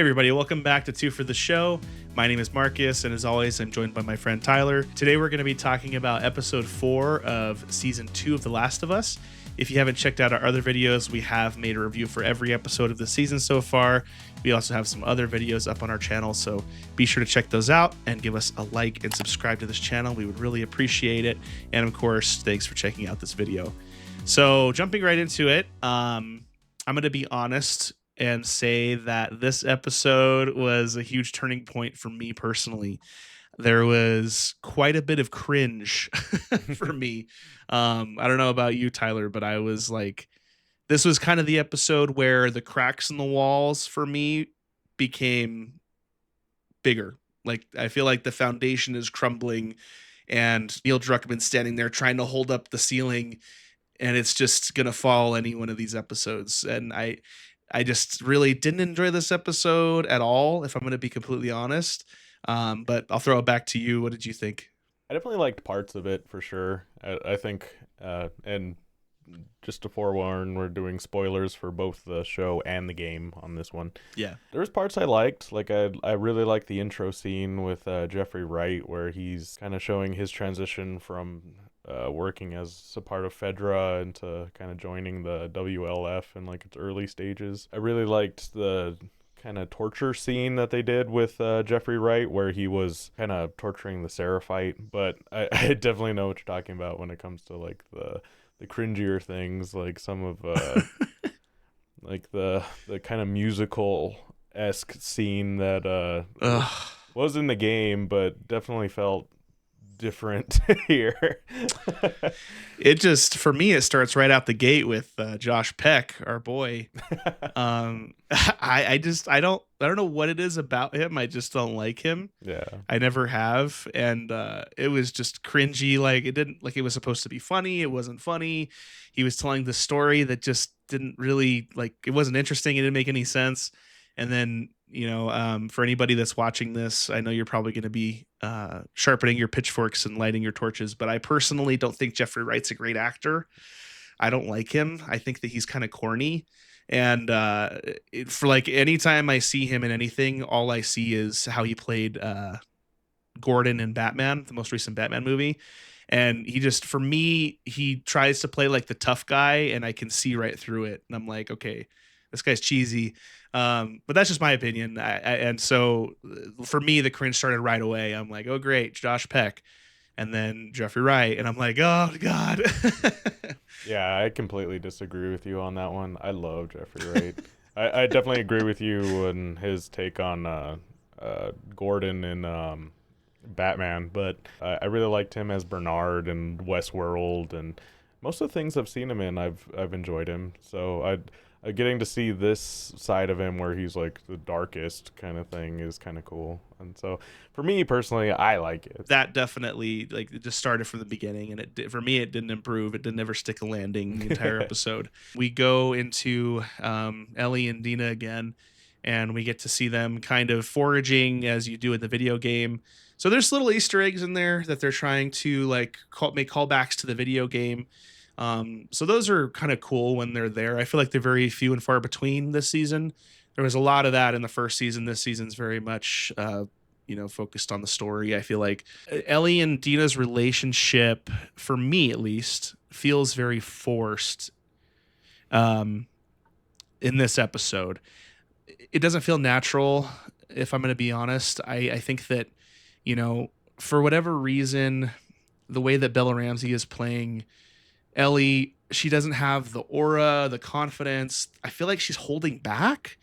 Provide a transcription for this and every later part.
Hey everybody, welcome back to Two for the Show. My name is Marcus, and as always, I'm joined by my friend Tyler. Today we're going to be talking about episode 4 of season 2 of The Last of Us. If you haven't checked out our other videos, we have made a review for every episode of the season so far. We also have some other videos up on our channel, so be sure to check those out and give us a like and subscribe to this channel. We would really appreciate it. And of course, thanks for checking out this video. So jumping right into it, I'm going to be honest and say that this episode was a huge turning point for me personally. There was quite a bit of cringe for me. I don't know about you, Tyler, but I was like, this was kind of the episode where the cracks in the walls for me became bigger. Like, I feel like the foundation is crumbling and Neil Druckmann standing there trying to hold up the ceiling, and it's just going to fall any one of these episodes. And I just really didn't enjoy this episode at all, if I'm going to be completely honest. But I'll throw it back to you. What did you think? I definitely liked parts of it for sure. I think, and just to forewarn, we're doing spoilers for both the show and the game on this one. Yeah. There was parts I liked. Like I really liked the intro scene with Jeffrey Wright, where he's kind of showing his transition from working as a part of Fedra into kind of joining the WLF in like its early stages. I really liked the kind of torture scene that they did with Jeffrey Wright, where he was kind of torturing the Seraphite. But I definitely know what you're talking about when it comes to like the cringier things, like some of like the kind of musical-esque scene that was in the game, but definitely felt different here. It just, for me, it starts right out the gate with Josh Peck, our boy. I don't know what it is about him. I just don't like him. Yeah. I never have. And it was just cringy. Like, it was supposed to be funny. It wasn't funny. He was telling the story that just didn't really, like, it wasn't interesting. It didn't make any sense. And then, for anybody that's watching this, I know you're probably going to be sharpening your pitchforks and lighting your torches, but I personally don't think Jeffrey Wright's a great actor. I don't like him. I think that he's kind of corny. And for like anytime I see him in anything, all I see is how he played Gordon in Batman, the most recent Batman movie. And he just, for me, he tries to play like the tough guy, and I can see right through it. And I'm like, okay, this guy's cheesy. But that's just my opinion. And so for me, the cringe started right away. I'm like, oh, great, Josh Peck. And then Jeffrey Wright. And I'm like, oh, God. Yeah, I completely disagree with you on that one. I love Jeffrey Wright. I definitely agree with you and his take on Gordon and Batman, but I really liked him as Bernard and Westworld, and most of the things I've seen him in, I've enjoyed him. So getting to see this side of him where he's like the darkest kind of thing is kind of cool. And so for me personally, I like it. That definitely, like, it just started from the beginning, and for me, it didn't improve. It didn't ever stick a landing the entire episode. We go into Ellie and Dina again, and we get to see them kind of foraging as you do in the video game. So there's little Easter eggs in there that they're trying to like make callbacks to the video game. So those are kind of cool when they're there. I feel like they're very few and far between this season. There was a lot of that in the first season. This season's very much, focused on the story. I feel like Ellie and Dina's relationship, for me at least, feels very forced in this episode. It doesn't feel natural, if I'm going to be honest. I think that, for whatever reason, the way that Bella Ramsey is playing Ellie, she doesn't have the aura, the confidence. I feel like she's holding back.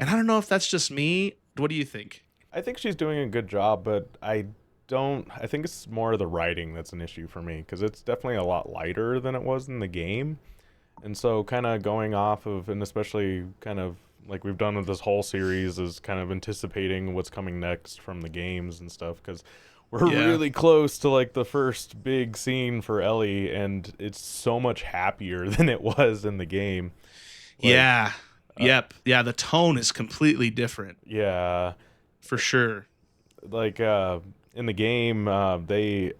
And I don't know if that's just me. What do you think? I think she's doing a good job, but I think it's more of the writing that's an issue for me, because it's definitely a lot lighter than it was in the game. And so kind of going off of, and especially kind of like we've done with this whole series, is kind of anticipating what's coming next from the games and stuff, because we're really close to like the first big scene for Ellie, and it's so much happier than it was in the game. Like, yep. Yeah, the tone is completely different. Yeah. For sure. Like in the game, Ellie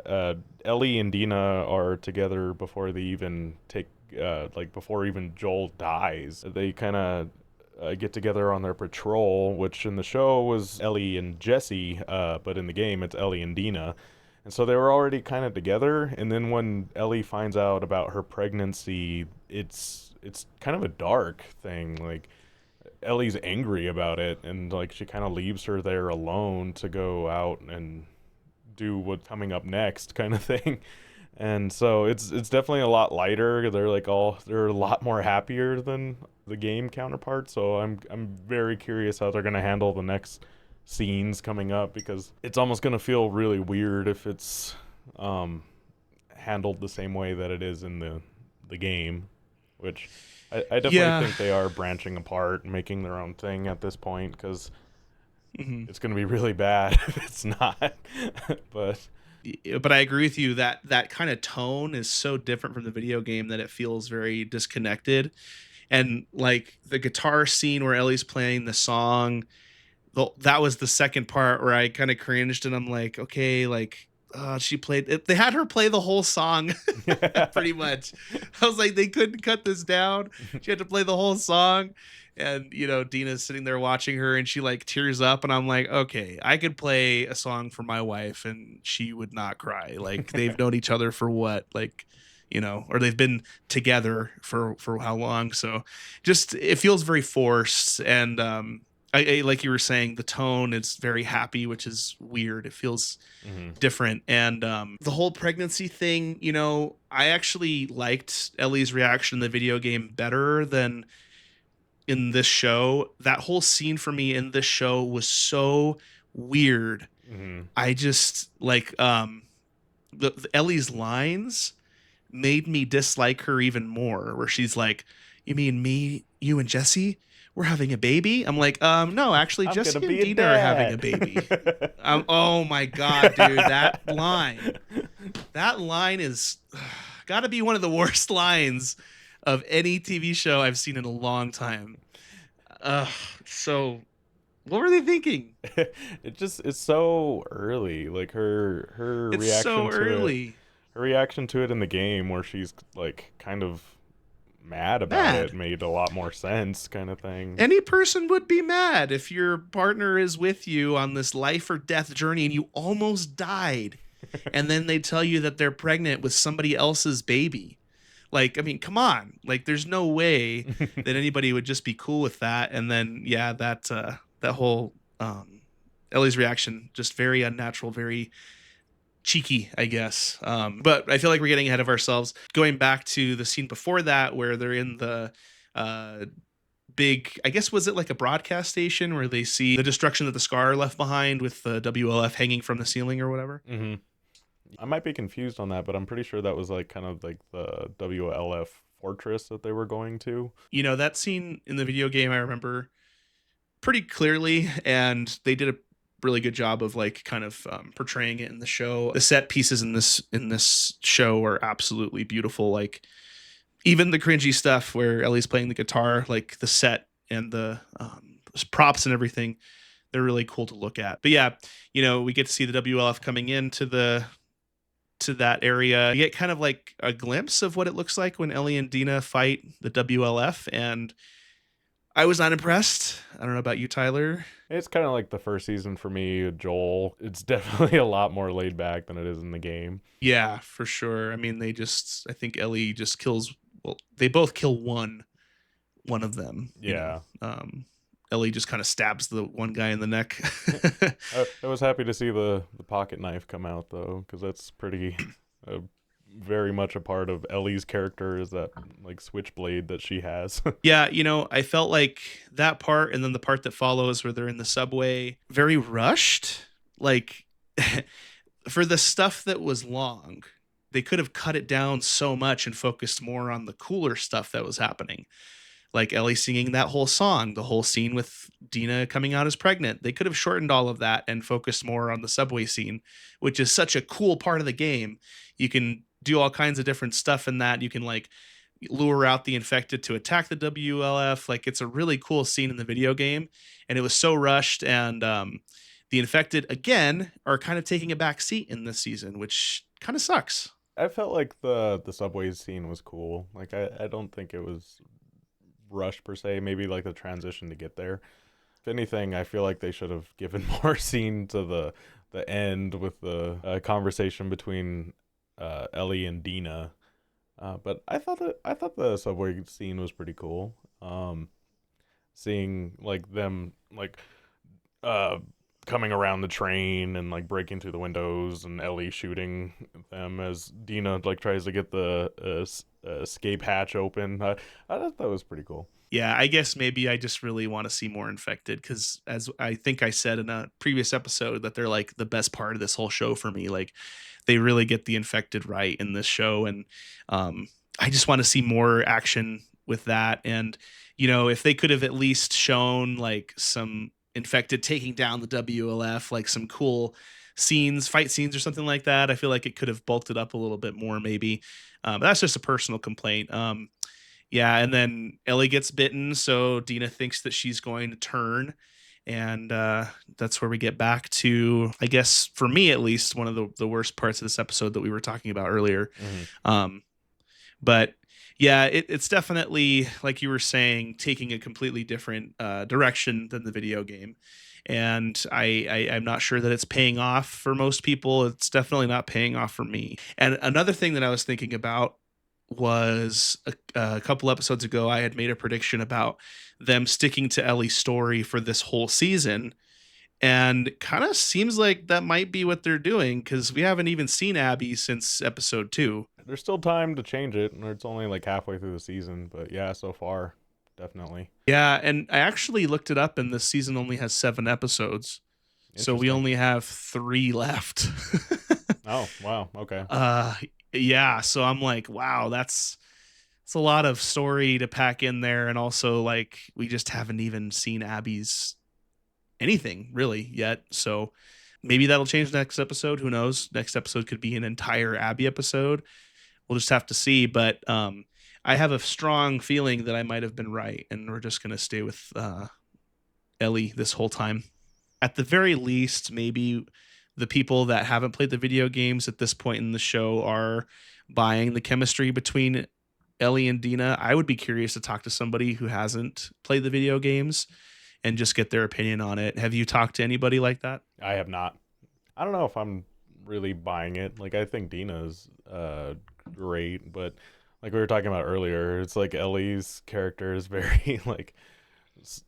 and Dina are together before they even before even Joel dies. They kind of get together on their patrol, which in the show was Ellie and Jesse, but in the game it's Ellie and Dina. And so they were already kind of together, and then when Ellie finds out about her pregnancy, it's kind of a dark thing. Like Ellie's angry about it, and like she kind of leaves her there alone to go out and do what's coming up next, kind of thing. And so it's definitely a lot lighter. They're a lot more happier than the game counterpart. So I'm very curious how they're gonna handle the next scenes coming up, because it's almost gonna feel really weird if it's handled the same way that it is in the game, which I definitely think they are branching apart, making their own thing at this point, because it's gonna be really bad if it's not. But I agree with you that that kind of tone is so different from the video game that it feels very disconnected. And like the guitar scene where Ellie's playing the song, that was the second part where I kind of cringed, and I'm like, okay, like she played it. They had her play the whole song pretty much. I was like, they couldn't cut this down. She had to play the whole song. And Dina's sitting there watching her, and she like tears up, and I'm like, okay, I could play a song for my wife and she would not cry. Like they've known each other for what, like, or they've been together for how long. So just it feels very forced. And I like you were saying, the tone is very happy, which is weird. It feels different. And the whole pregnancy thing, I actually liked Ellie's reaction in the video game better than in this show. That whole scene for me in this show was so weird. I just like the Ellie's lines made me dislike her even more, where she's like, you mean me, you and Jesse, we're having a baby? I'm like, no, actually Jesse and Dina are having a baby. Oh my god, dude, that line is gotta be one of the worst lines of any TV show I've seen in a long time. So what were they thinking? It's so early. Like her It's reaction so to early. it, her reaction to it in the game, where she's like kind of mad about it, made a lot more sense, kind of thing. Any person would be mad if your partner is with you on this life or death journey and you almost died, and then they tell you that they're pregnant with somebody else's baby. Like, I mean, come on. Like, there's no way that anybody would just be cool with that. And then, yeah, that whole Ellie's reaction, just very unnatural, very cheeky, I guess. But I feel like we're getting ahead of ourselves. Going back to the scene before that, where they're in the big, I guess, was it like a broadcast station where they see the destruction that the Scar left behind with the WLF hanging from the ceiling or whatever? I might be confused on that, but I'm pretty sure that was like kind of like the WLF fortress that they were going to. That scene in the video game I remember pretty clearly, and they did a really good job of like kind of portraying it in the show. The set pieces in this show are absolutely beautiful. Like even the cringy stuff where Ellie's playing the guitar, like the set and the props and everything, they're really cool to look at. But yeah, we get to see the WLF coming into to that area. You get kind of like a glimpse of what it looks like when Ellie and Dina fight the WLF, and I was not impressed. I don't know about you, Tyler. It's kind of like the first season for me, Joel. It's definitely a lot more laid back than it is in the game. Yeah, for sure. I mean, I think Ellie just kills, well, they both kill one of them. Yeah. Ellie just kind of stabs the one guy in the neck. I was happy to see the pocket knife come out, though, because that's pretty very much a part of Ellie's character, is that like switchblade that she has. Yeah, I felt like that part, and then the part that follows where they're in the subway, very rushed. Like for the stuff that was long, they could have cut it down so much and focused more on the cooler stuff that was happening. Like Ellie singing that whole song, the whole scene with Dina coming out as pregnant. They could have shortened all of that and focused more on the subway scene, which is such a cool part of the game. You can do all kinds of different stuff in that. You can like lure out the infected to attack the WLF. Like it's a really cool scene in the video game, and it was so rushed. And the infected again are kind of taking a back seat in this season, which kind of sucks. I felt like the subway scene was cool. Like I don't think it was rushed per se. Maybe like the transition to get there. If anything, I feel like they should have given more scene to the end with the conversation between Ellie and Dina. But I thought the subway scene was pretty cool. Seeing like them like uh coming around the train and like breaking through the windows and Ellie shooting them as Dina like tries to get the escape hatch open. I thought that was pretty cool. Yeah, I guess maybe I just really want to see more infected because, as I think I said in a previous episode, that they're like the best part of this whole show for me. Like, they really get the infected right in this show, and I just want to see more action with that. And if they could have at least shown like some infected taking down the WLF, like some cool scenes, fight scenes, or something like that, I feel like it could have bulked it up a little bit more, maybe. But that's just a personal complaint. Yeah, and then Ellie gets bitten, so Dina thinks that she's going to turn, and that's where we get back to, I guess, for me at least, one of the worst parts of this episode that we were talking about earlier. But yeah, it's definitely, like you were saying, taking a completely different direction than the video game. And I'm not sure that it's paying off for most people. It's definitely not paying off for me. And another thing that I was thinking about was a couple episodes ago, I had made a prediction about them sticking to Ellie's story for this whole season. And kind of seems like that might be what they're doing because we haven't even seen Abby since episode 2. There's still time to change it, and it's only like halfway through the season. But yeah, so far, definitely. Yeah, and I actually looked it up, and this season only has 7 episodes. So we only have 3 left. Oh, wow. Okay. Yeah, so I'm like, wow, that's a lot of story to pack in there, and also like we just haven't even seen Abby's anything really yet. So maybe that'll change next episode. Who knows? Next episode could be an entire Abby episode. We'll just have to see. But I have a strong feeling that I might have been right, and we're just gonna stay with Ellie this whole time. At the very least, maybe the people that haven't played the video games at this point in the show are buying the chemistry between Ellie and Dina. I would be curious to talk to somebody who hasn't played the video games and just get their opinion on it. Have you talked to anybody like that? I have not. I don't know if I'm really buying it. Like, I think Dina's great, but like we were talking about earlier, it's like Ellie's character is very like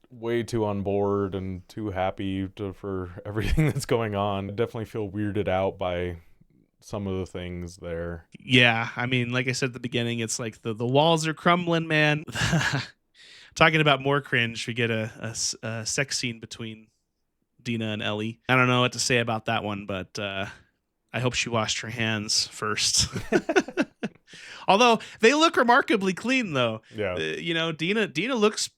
way too on board and too happy for everything that's going on. I definitely feel weirded out by some of the things there. Yeah, I mean, like I said at the beginning, it's like the walls are crumbling, man. Talking about more cringe, we get a sex scene between Dina and Ellie. I don't know what to say about that one, but I hope she washed her hands first. Although they look remarkably clean, though. Yeah. Dina looks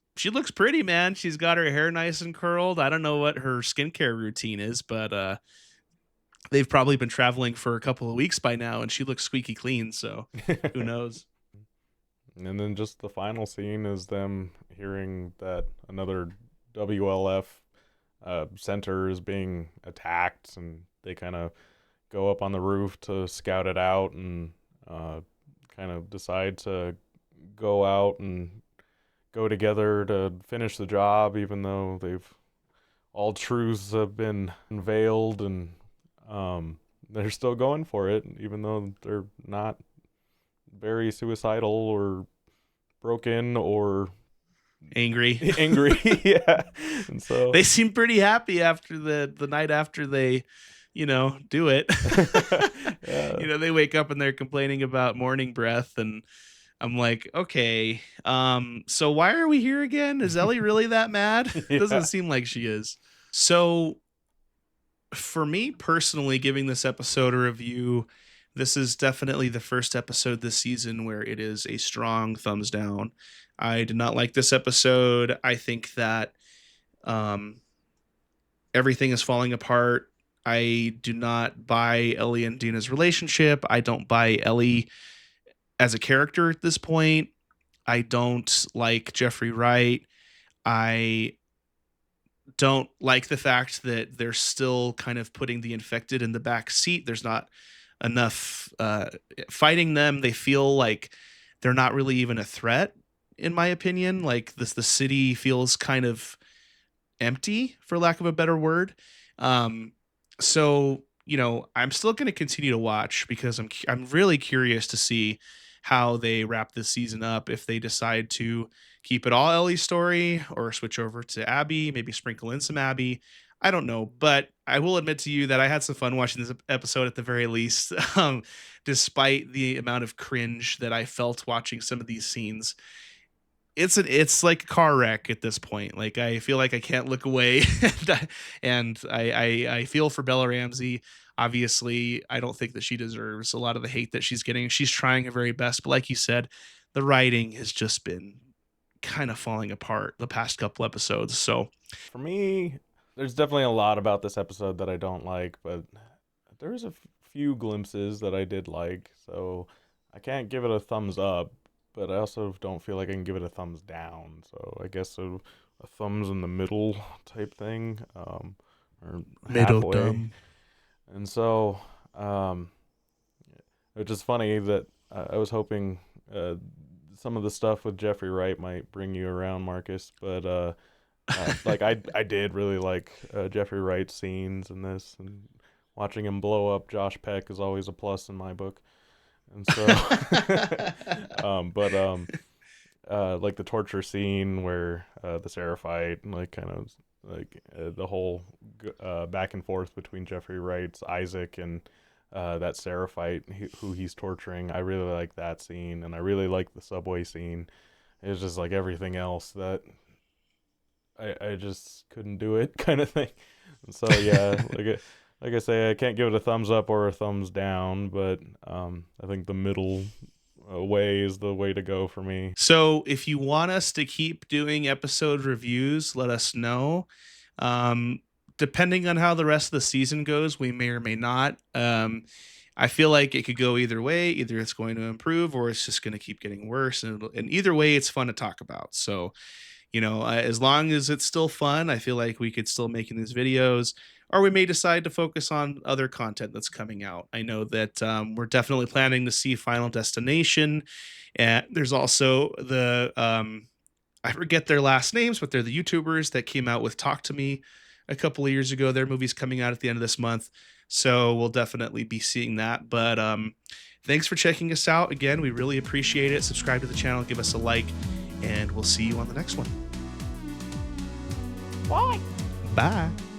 pretty, man. She's got her hair nice and curled. I don't know what her skincare routine is, but they've probably been traveling for a couple of weeks by now, and she looks squeaky clean. So who knows? And then just the final scene is them hearing that another WLF center is being attacked, and they kind of go up on the roof to scout it out and kind of decide to go out and go together to finish the job, even though all truths have been unveiled, and they're still going for it, even though they're not very suicidal or broken or angry. Yeah. And so they seem pretty happy after the night after they do it. Yeah. They wake up and they're complaining about morning breath, and I'm like, okay, so why are we here again? Is Ellie really that mad? It doesn't seem like she is. So for me personally, giving this episode a review, this is definitely the first episode this season where it is a strong thumbs down. I did not like this episode. I think that everything is falling apart. I do not buy Ellie and Dina's relationship. I don't buy Ellie as a character at this point. I don't like Jeffrey Wright. I don't like the fact that they're still kind of putting the infected in the back seat. There's not enough fighting them. They feel like they're not really even a threat in my opinion. Like the city feels kind of empty, for lack of a better word. Um, so I'm still going to continue to watch because I'm really curious to see how they wrap this season up. If they decide to keep it all Ellie's story or switch over to Abby, maybe sprinkle in some Abby. I don't know, but I will admit to you that I had some fun watching this episode at the very least, despite the amount of cringe that I felt watching some of these scenes. It's like a car wreck at this point. Like I feel like I can't look away, and I feel for Bella Ramsey. Obviously, I don't think that she deserves a lot of the hate that she's getting. She's trying her very best, but like you said, the writing has just been kind of falling apart the past couple episodes. So For me, there's definitely a lot about this episode that I don't like, but there was a few glimpses that I did like. So I can't give it a thumbs up, but I also don't feel like I can give it a thumbs down. So I guess a thumbs in the middle type thing, or middle halfway. dumb. And so, which is funny that I was hoping some of the stuff with Jeffrey Wright might bring you around, Marcus, but like I did really like Jeffrey Wright's scenes in this, and watching him blow up Josh Peck is always a plus in my book. And so, like the torture scene where the Seraphite, like kind of like the whole back and forth between Jeffrey Wright's Isaac and that Seraphite who he's torturing. I really like that scene, and I really like the subway scene. It's just like everything else that I just couldn't do it kind of thing. And so yeah, like I say, I can't give it a thumbs up or a thumbs down, but I think the middle way is the way to go for me. So if you want us to keep doing episode reviews, let us know. Depending on how the rest of the season goes, we may or may not. I feel like it could go either way. Either it's going to improve or it's just going to keep getting worse. And either way, it's fun to talk about. So, as long as it's still fun, I feel like we could still making these videos, or we may decide to focus on other content that's coming out. I know that we're definitely planning to see Final Destination. And there's also the, I forget their last names, but they're the YouTubers that came out with Talk to Me a couple of years ago. Their movie's coming out at the end of this month. So we'll definitely be seeing that. But thanks for checking us out. Again, we really appreciate it. Subscribe to the channel, give us a like, and we'll see you on the next one. Bye. Bye.